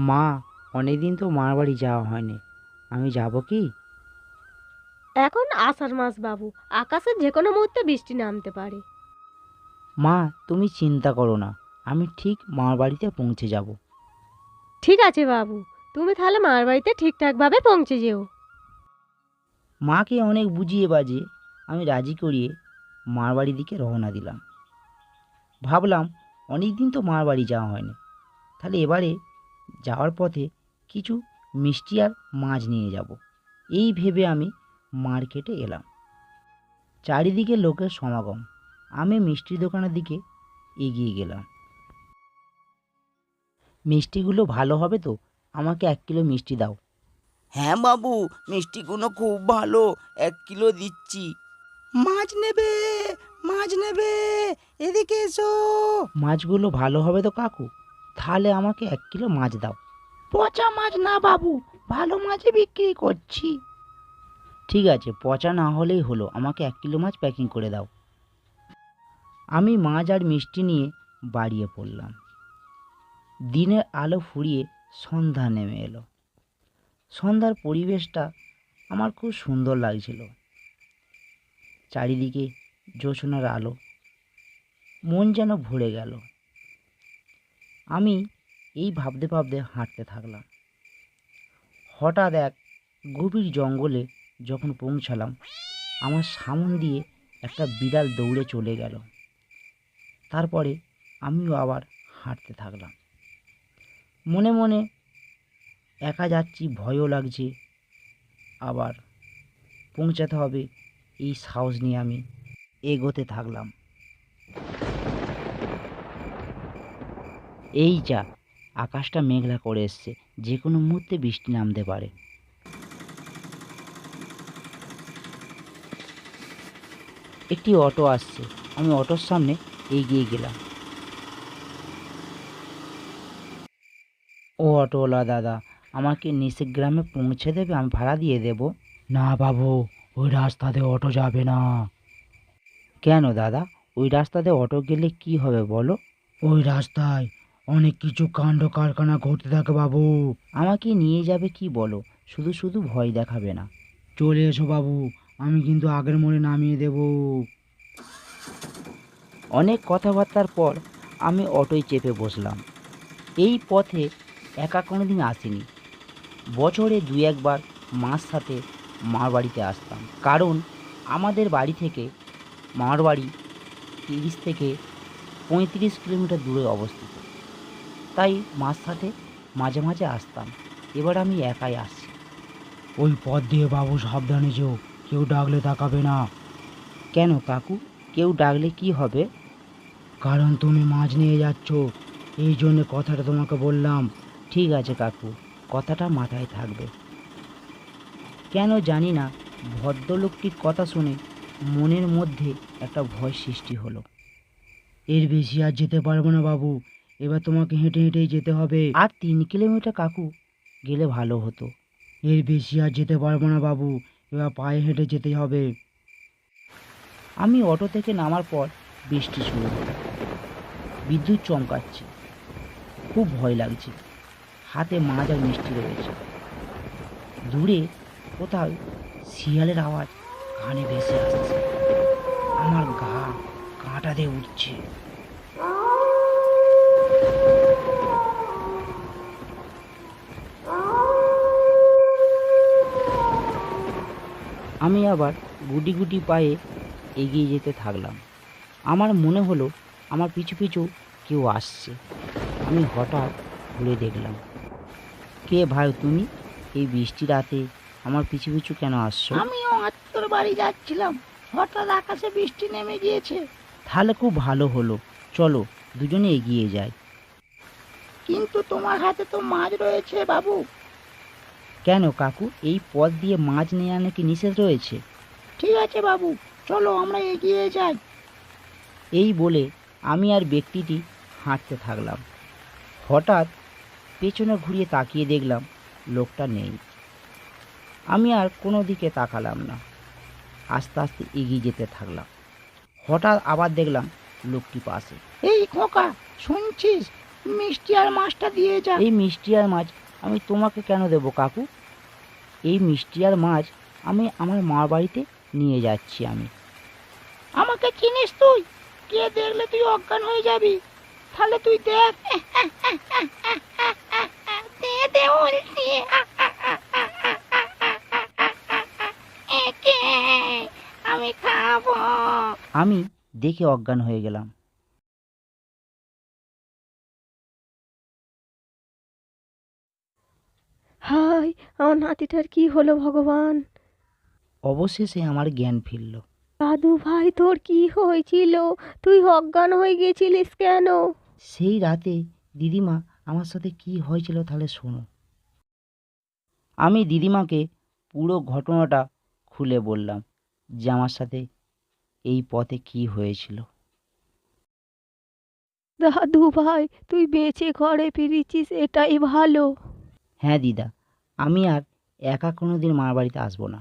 মা, অনেকদিন তো মার বাড়ি যাওয়া হয়নি, আমি যাব কি? এখন আষাঢ় মাস বাবু, আকাশে যে কোনো মুহূর্তে বৃষ্টি নামতে পারে। মা, তুমি চিন্তা করো না, আমি ঠিক মার বাড়িতে পৌঁছে যাব। ঠিক আছে বাবু, তুমি তাহলে মার বাড়িতে ঠিকঠাকভাবে পৌঁছে যেও। মাকে অনেক বুঝিয়ে বাজিয়ে আমি রাজি করিয়ে মার বাড়ির দিকে রওনা দিলাম। ভাবলাম অনেক দিন তো মার বাড়ি যাওয়া হয়নি, তাহলে এবারে যাওয়ার পথে কিছু মিষ্টি আর মাছ নিয়ে যাব। এই ভেবে আমি মার্কেটে এলাম। চারিদিকে লোকের সমাগম। আমি মিষ্টির দোকানের দিকে এগিয়ে গেলাম। মিষ্টিগুলো ভালো হবে তো? আমাকে 1 কিলো মিষ্টি দাও। হ্যাঁ বাবু, মিষ্টিগুলো খুব ভালো, 1 কিলো দিচ্ছি। মাছ নেবে? মাছ নেবে? এদিকে এসো। মাছগুলো ভালো হবে তো কাকু? তাহলে আমাকে 1 কিলো মাছ দাও। পচা মাছ না বাবু, ভালো মাছই বিক্রি করছি। ঠিক আছে, পচা না হলেই হলো, আমাকে 1 কিলো মাছ প্যাকিং করে দাও। আমি মাছ আর মিষ্টি নিয়ে বাড়িয়ে পড়লাম। দিনের আলো ফুরিয়ে সন্ধ্যা নেমে এলো। সন্ধ্যার পরিবেশটা আমার খুব সুন্দর লাগছিল। চারিদিকে জ্যোৎস্নার আলো, মন যেন ভরে গেল। আমি এই ভাবতে ভাবতে হাঁটতে থাকলাম। হঠাৎ এক গভীর জঙ্গলে যখন পৌঁছালাম, আমার সামন দিয়ে একটা বিড়াল দৌড়ে চলে গেল। তারপরে আমিও আবার হাঁটতে থাকলাম। মনে মনে একা যাচ্ছি, ভয়ও লাগছে, আবার পৌঁছাতে হবে এই সাহস নিয়ে আমি এগোতে থাকলাম। এই যা, আকাশটা মেঘলা করে এসছে, যে কোনো মুহূর্তে বৃষ্টি নামতে পারে। একটি অটো আসছে, আমি অটোর সামনে এগিয়ে গেলাম। ও অটোওয়ালা দাদা, আমাকে নিচের গ্রামে পৌঁছে দেবে? আমি ভাড়া দিয়ে দেব। না বাবু, ওই রাস্তাতে অটো যাবে না। কেন দাদা, ওই রাস্তাতে অটো গেলে কি হবে বলো? ওই রাস্তায় অনেক কিছু কাণ্ড কারখানা ঘটতে থাকে বাবু। আমাকে নিয়ে যাবে কি বলো, শুধু শুধু ভয় দেখাবে না। চলে এসো বাবু, আমি কিন্তু আগের মোড়ে নামিয়ে দেব। অনেক কথাবার্তার পর আমি অটোয় চেপে বসলাম। এই পথে একা কোনোদিন আসিনি। বছরে 2-1 বার মার সাথে মার বাড়িতে আসতাম, কারণ আমাদের বাড়ি থেকে মার বাড়ি 30 থেকে 35 কিলোমিটার দূরে অবস্থিত। তাই মার সাথে মাঝে মাঝে আসতাম। এবার আমি একাই আসছি। ওই পথ দিয়ে বাবু সাবধানে যেও, কেউ ডাকলে তাকাবে না। কেন কাকু, কেউ ডাকলে কি হবে? কারণ তুমি মাছ নিয়ে যাচ্ছ, এই জন্য কথাটা তোমাকে বললাম। ঠিক আছে কাকু, কথাটা মাথায় থাকবে। কেন জানি না, ভদ্রলোকটির কথা শুনে মনের মধ্যে একটা ভয় সৃষ্টি হলো। এর বেশি আর যেতে পারবো না বাবু, এবার তোমাকে হেঁটে হেঁটেই যেতে হবে। আর 3 কিলোমিটার কাকু গেলে ভালো হতো। এর বেশি আর যেতে পারবো না বাবু, এবার পায়ে হেঁটে যেতে হবে। আমি অটো থেকে নামার পর বৃষ্টি শুরু হলো। বিদ্যুৎ চমকাচ্ছে, খুব ভয় লাগছে। হাতে মাছ আর মিষ্টি রয়েছে। দূরে কোথাও শিয়ালের আওয়াজ কানে ভেসে আসছে। আমার গা কাঁটা দিয়ে উঠছে। আমি আবার গুটি গুটি পায়ে এগিয়ে যেতে থাকলাম। আমার মনে হলো আমার পিছু পিছু কেউ আসছে। আমি হঠাৎ ঘুরে দেখলাম। কে ভাই তুমি? এই বৃষ্টি রাতে আমার পিছু পিছু কেন আসছো? আমিও আত্মর বাড়ি যাচ্ছিলাম, হঠাৎ আকাশে বৃষ্টি নেমে গিয়েছে। তাহলে খুব ভালো হলো, চলো দুজনে এগিয়ে যাই। কিন্তু তোমার হাতে তো মাছ রয়েছে বাবু। কেন কাকু, এই পথ দিয়ে মাছ নিয়ে আনা কি নিষেধ রয়েছে? ঠিক আছে বাবু, চলো আমরা এগিয়ে যাই। এই বলে আমি আর ব্যক্তিটি হাঁটতে থাকলাম। হঠাৎ পেছনে ঘুরিয়ে তাকিয়ে দেখলাম লোকটা নেই। আমি আর কোনো দিকে তাকালাম না, আস্তে আস্তে এগিয়ে যেতে থাকলাম। হঠাৎ আবার দেখলাম লোকটি পাশে। এই খোকা, শুনছিস? মিষ্টি আর মাছটা দিয়ে যা। এই মিষ্টি আর মাছ আমি তোমাকে কেন দেবো কাকু? এই মিষ্টি আর মাছ আমি আমার মার বাড়িতে নিয়ে যাচ্ছি আমি। আমাকে চিনিস তুই? কে দেখলে তুই অজ্ঞান হয়ে যাবি। তাহলে তুই দেখ। দে দে বলছি। একে আমি খাবো। আমি দেখে অজ্ঞান হয়ে গেলাম। হায়, আমার নাতিটার কি হলো ভগবান! অবশেষে আমার জ্ঞান ফিরল। দাদু ভাই, তোর কি হয়েছিল? তুই অজ্ঞান হয়ে গেছিলিস কেন? সেই রাতে দিদিমা আমার সাথে কি হয়েছিল তাহলে শোনো। আমি দিদিমাকে পুরো ঘটনাটা খুলে বললাম যে আমার সাথে এই পথে কি হয়েছিল। দাদু ভাই, তুই বেঁচে ঘরে ফিরেছিস, এটাই ভালো। হ্যাঁ দিদা, আমি আর একা কোনোদিন মার বাড়িতে আসবো না।